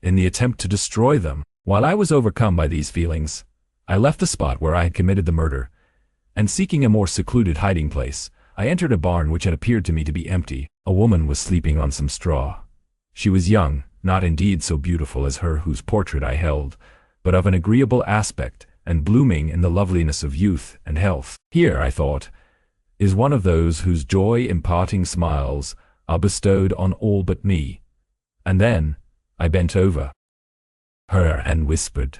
in the attempt to destroy them. While I was overcome by these feelings, I left the spot where I had committed the murder, and seeking a more secluded hiding place, I entered a barn which had appeared to me to be empty. A woman was sleeping on some straw. She was young, not indeed so beautiful as her whose portrait I held, but of an agreeable aspect, and blooming in the loveliness of youth and health. Here, I thought, is one of those whose joy-imparting smiles are bestowed on all but me. And then I bent over her and whispered,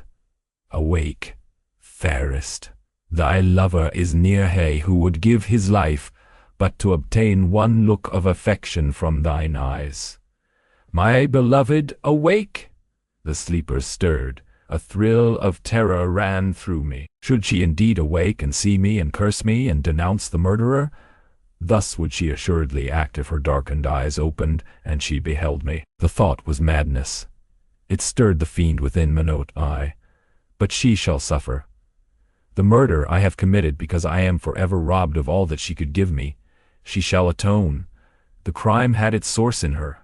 "Awake, fairest. Thy lover is near, he who would give his life but to obtain one look of affection from thine eyes. My beloved, awake!" The sleeper stirred. A thrill of terror ran through me. Should she indeed awake and see me and curse me and denounce the murderer? Thus would she assuredly act if her darkened eyes opened and she beheld me. The thought was madness. It stirred the fiend within Minot I. But she shall suffer. The murder I have committed because I am forever robbed of all that she could give me. She shall atone. The crime had its source in her.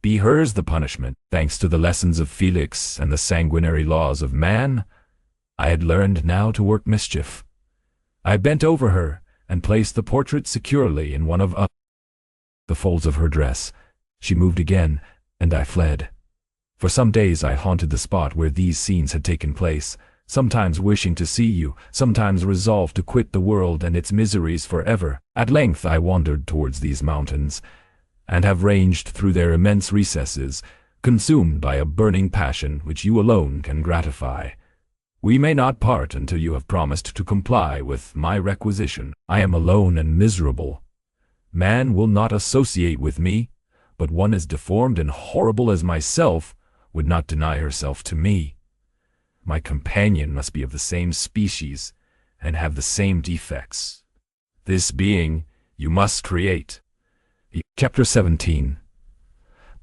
Be hers the punishment. Thanks to the lessons of Felix and the sanguinary laws of man, I had learned now to work mischief. I bent over her and placed the portrait securely in one of the folds of her dress. She moved again, and I fled. For some days I haunted the spot where these scenes had taken place, sometimes wishing to see you, sometimes resolved to quit the world and its miseries forever. At length I wandered towards these mountains, and have ranged through their immense recesses, consumed by a burning passion which you alone can gratify. We may not part until you have promised to comply with my requisition. I am alone and miserable. Man will not associate with me, but one as deformed and horrible as myself would not deny herself to me. My companion must be of the same species and have the same defects. This being you must create. Chapter 17.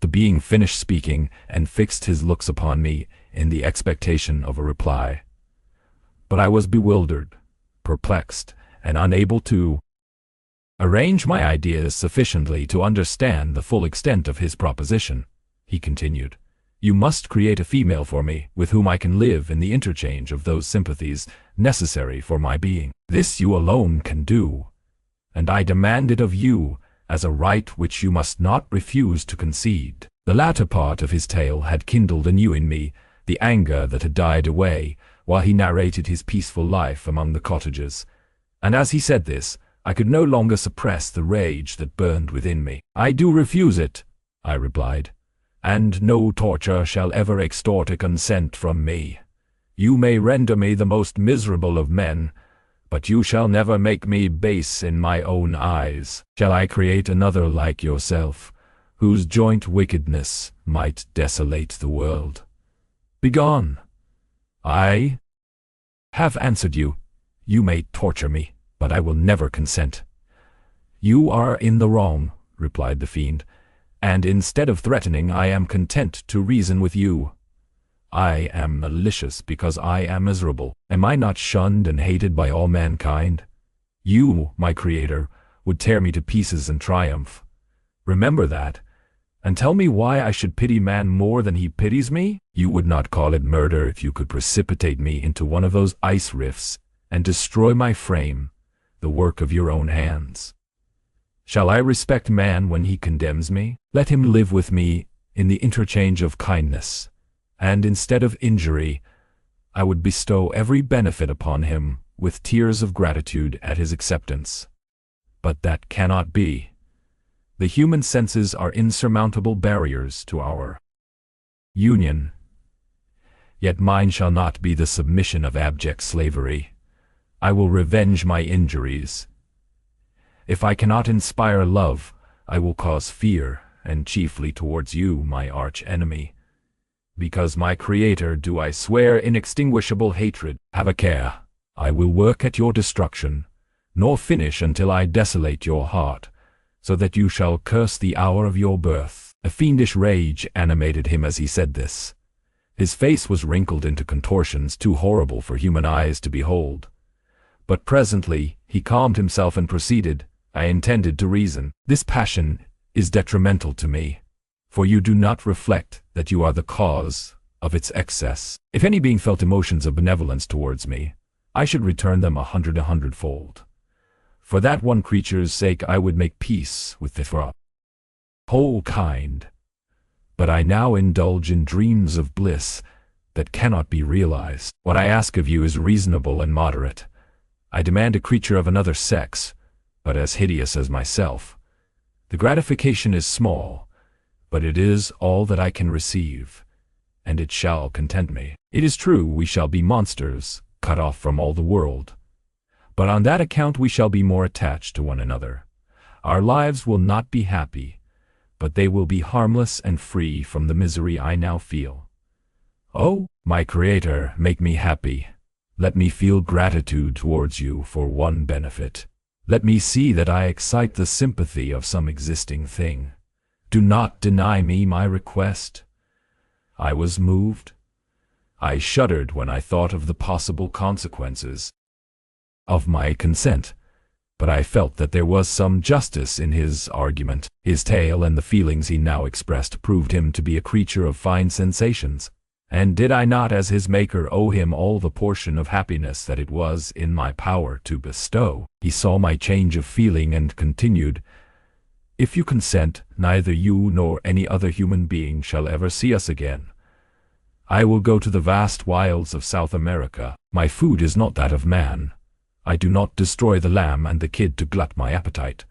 The being finished speaking and fixed his looks upon me in the expectation of a reply. But I was bewildered, perplexed, and unable to arrange my ideas sufficiently to understand the full extent of his proposition. He continued, "You must create a female for me, with whom I can live in the interchange of those sympathies necessary for my being. This you alone can do, and I demand it of you as a right which you must not refuse to concede." The latter part of his tale had kindled anew in me the anger that had died away while he narrated his peaceful life among the cottages, and as he said this, I could no longer suppress the rage that burned within me. "I do refuse it," I replied, "and no torture shall ever extort a consent from me. You may render me the most miserable of men, but you shall never make me base in my own eyes. Shall I create another like yourself, whose joint wickedness might desolate the world? Begone! I have answered you. You may torture me, but I will never consent." "You are in the wrong," replied the fiend, "and instead of threatening, I am content to reason with you. I am malicious because I am miserable. Am I not shunned and hated by all mankind? You, my creator, would tear me to pieces and triumph. Remember that, and tell me why I should pity man more than he pities me? You would not call it murder if you could precipitate me into one of those ice rifts and destroy my frame, the work of your own hands. Shall I respect man when he condemns me? Let him live with me in the interchange of kindness, and instead of injury, I would bestow every benefit upon him with tears of gratitude at his acceptance. But that cannot be. The human senses are insurmountable barriers to our union. Yet mine shall not be the submission of abject slavery. I will revenge my injuries. If I cannot inspire love, I will cause fear, and chiefly towards you, my arch enemy. Because my Creator do I swear inextinguishable hatred. Have a care. I will work at your destruction, nor finish until I desolate your heart, so that you shall curse the hour of your birth." A fiendish rage animated him as he said this. His face was wrinkled into contortions too horrible for human eyes to behold. But presently he calmed himself and proceeded, "I intended to reason. This passion is detrimental to me, for you do not reflect that you are the cause of its excess. If any being felt emotions of benevolence towards me, I should return them a hundredfold. For that one creature's sake I would make peace with the whole kind. But I now indulge in dreams of bliss that cannot be realized. What I ask of you is reasonable and moderate. I demand a creature of another sex, but as hideous as myself. The gratification is small, but it is all that I can receive, and it shall content me. It is true we shall be monsters, cut off from all the world, but on that account we shall be more attached to one another. Our lives will not be happy, but they will be harmless and free from the misery I now feel. Oh, my Creator, make me happy. Let me feel gratitude towards you for one benefit. Let me see that I excite the sympathy of some existing thing. Do not deny me my request." I was moved. I shuddered when I thought of the possible consequences of my consent, but I felt that there was some justice in his argument. His tale and the feelings he now expressed proved him to be a creature of fine sensations, and did I not as his maker owe him all the portion of happiness that it was in my power to bestow? He saw my change of feeling and continued, "If you consent, neither you nor any other human being shall ever see us again. I will go to the vast wilds of South America. My food is not that of man. I do not destroy the lamb and the kid to glut my appetite.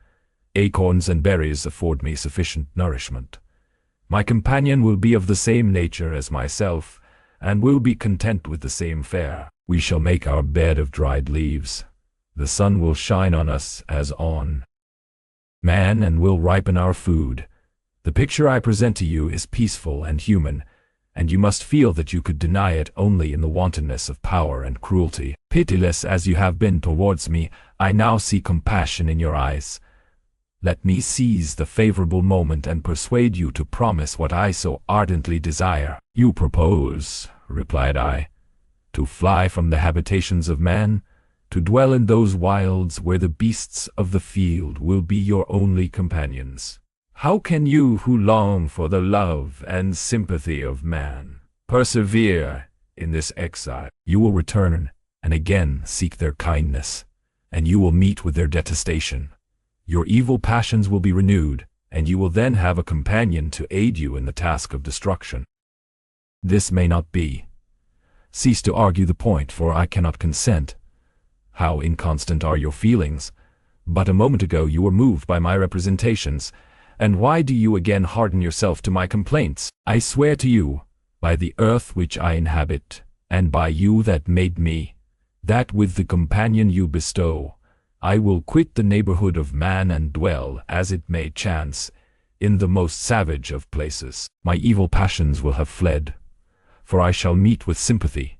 Acorns and berries afford me sufficient nourishment. My companion will be of the same nature as myself, and will be content with the same fare. We shall make our bed of dried leaves. The sun will shine on us as on man and will ripen our food. The picture I present to you is peaceful and human, and you must feel that you could deny it only in the wantonness of power and cruelty. Pitiless as you have been towards me, I now see compassion in your eyes. Let me seize the favorable moment and persuade you to promise what I so ardently desire." "You propose," replied I, to fly from the habitations of man, to dwell in those wilds where the beasts of the field will be your only companions. How can you who long for the love and sympathy of man persevere in this exile? You will return and again seek their kindness, and you will meet with their detestation. Your evil passions will be renewed, and you will then have a companion to aid you in the task of destruction. This may not be. Cease to argue the point, for I cannot consent. How inconstant are your feelings! But a moment ago you were moved by my representations, and why do you again harden yourself to my complaints? I swear to you, by the earth which I inhabit, and by you that made me, that with the companion you bestow, I will quit the neighborhood of man and dwell, as it may chance, in the most savage of places. My evil passions will have fled, for I shall meet with sympathy.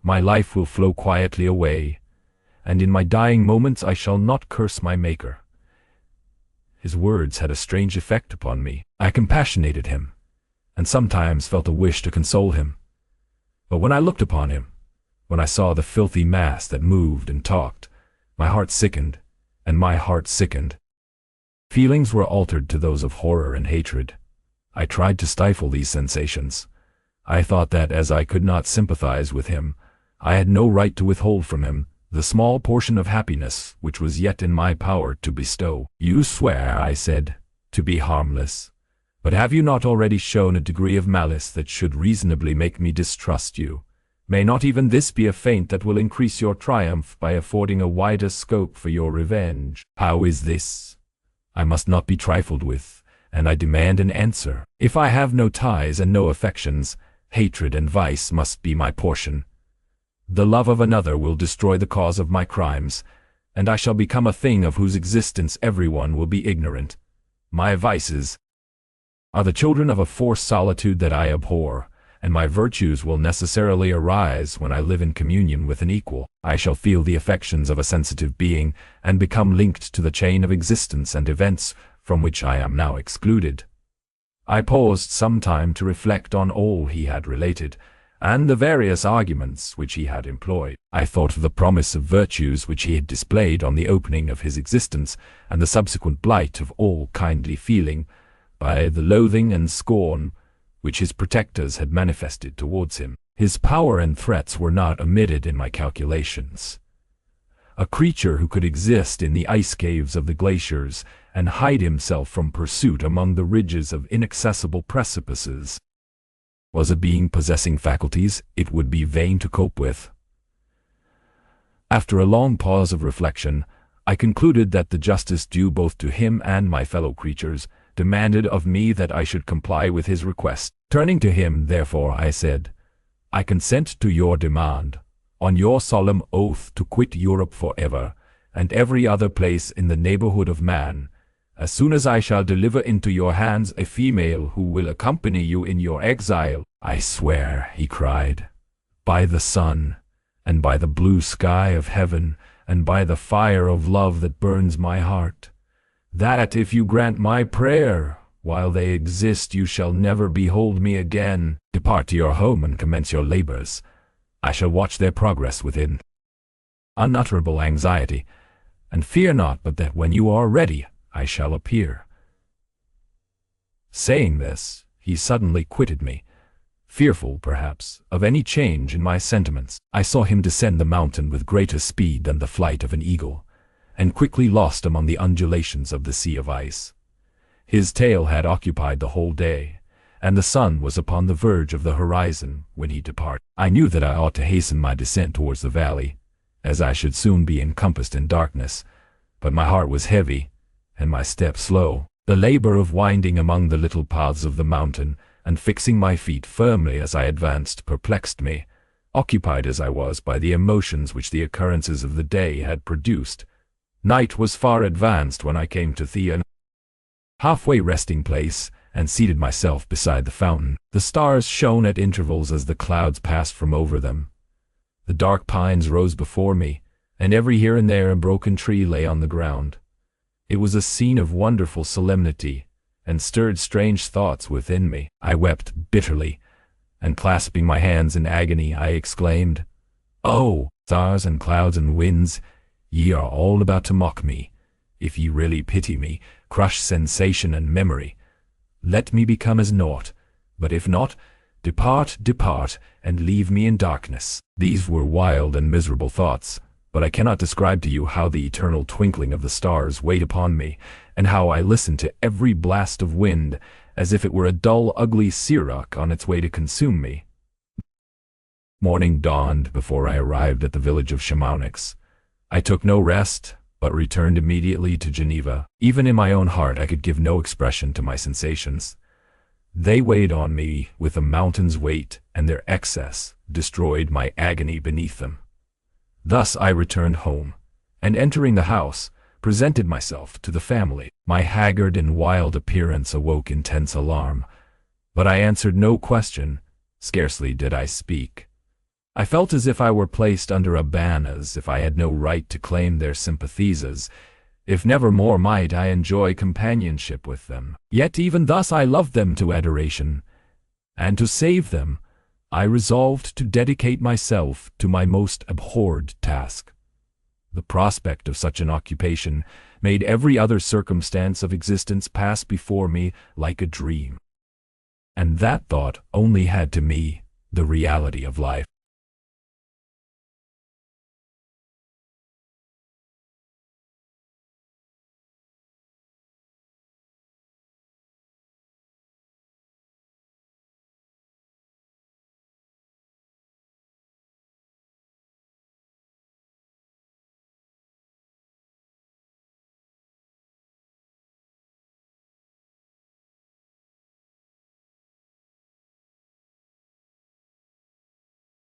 My life will flow quietly away, and in my dying moments I shall not curse my Maker. His words had a strange effect upon me. I compassionated him, and sometimes felt a wish to console him. But when I looked upon him, when I saw the filthy mass that moved and talked, my heart sickened, and my heart sickened. Feelings were altered to those of horror and hatred. I tried to stifle these sensations. I thought that as I could not sympathize with him, I had no right to withhold from him the small portion of happiness which was yet in my power to bestow. You swear, I said, to be harmless, but have you not already shown a degree of malice that should reasonably make me distrust you? May not even this be a feint that will increase your triumph by affording a wider scope for your revenge? How is this? I must not be trifled with, and I demand an answer. If I have no ties and no affections, hatred and vice must be my portion. The love of another will destroy the cause of my crimes, and I shall become a thing of whose existence everyone will be ignorant. My vices are the children of a forced solitude that I abhor, and my virtues will necessarily arise when I live in communion with an equal. I shall feel the affections of a sensitive being, and become linked to the chain of existence and events from which I am now excluded. I paused some time to reflect on all he had related, and the various arguments which he had employed. I thought of the promise of virtues which he had displayed on the opening of his existence, and the subsequent blight of all kindly feeling by the loathing and scorn which his protectors had manifested towards him. His power and threats were not omitted in my calculations. A creature who could exist in the ice caves of the glaciers and hide himself from pursuit among the ridges of inaccessible precipices was a being possessing faculties it would be vain to cope with. After a long pause of reflection, I concluded that the justice due both to him and my fellow creatures demanded of me that I should comply with his request. Turning to him, therefore, I said, I consent to your demand, on your solemn oath to quit Europe forever, and every other place in the neighborhood of man, as soon as I shall deliver into your hands a female who will accompany you in your exile. I swear, he cried, by the sun, and by the blue sky of heaven, and by the fire of love that burns my heart, that if you grant my prayer, while they exist you shall never behold me again. Depart to your home and commence your labors. I shall watch their progress within unutterable anxiety, and fear not but that when you are ready, I shall appear. Saying this, he suddenly quitted me, fearful, perhaps, of any change in my sentiments. I saw him descend the mountain with greater speed than the flight of an eagle, and quickly lost among the undulations of the sea of ice. His tale had occupied the whole day, and the sun was upon the verge of the horizon when he departed. I knew that I ought to hasten my descent towards the valley, as I should soon be encompassed in darkness, but my heart was heavy, and my step slow. The labor of winding among the little paths of the mountain, and fixing my feet firmly as I advanced, perplexed me, occupied as I was by the emotions which the occurrences of the day had produced. Night was far advanced when I came to the halfway resting place, and seated myself beside the fountain. The stars shone at intervals as the clouds passed from over them. The dark pines rose before me, and every here and there a broken tree lay on the ground. It was a scene of wonderful solemnity, and stirred strange thoughts within me. I wept bitterly, and clasping my hands in agony, I exclaimed, "Oh, stars and clouds and winds, ye are all about to mock me. If ye really pity me, crush sensation and memory. Let me become as naught, but if not, depart, depart, and leave me in darkness." These were wild and miserable thoughts, but I cannot describe to you how the eternal twinkling of the stars weighed upon me, and how I listened to every blast of wind as if it were a dull, ugly siroc on its way to consume me. Morning dawned before I arrived at the village of Chamonix. I took no rest, but returned immediately to Geneva. Even in my own heart I could give no expression to my sensations. They weighed on me with a mountain's weight, and their excess destroyed my agony beneath them. Thus I returned home, and entering the house, presented myself to the family. My haggard and wild appearance awoke intense alarm, but I answered no question, scarcely did I speak. I felt as if I were placed under a ban, as if I had no right to claim their sympathies, as if never more might I enjoy companionship with them. Yet even thus I loved them to adoration, and to save them, I resolved to dedicate myself to my most abhorred task. The prospect of such an occupation made every other circumstance of existence pass before me like a dream. And that thought only had to me the reality of life.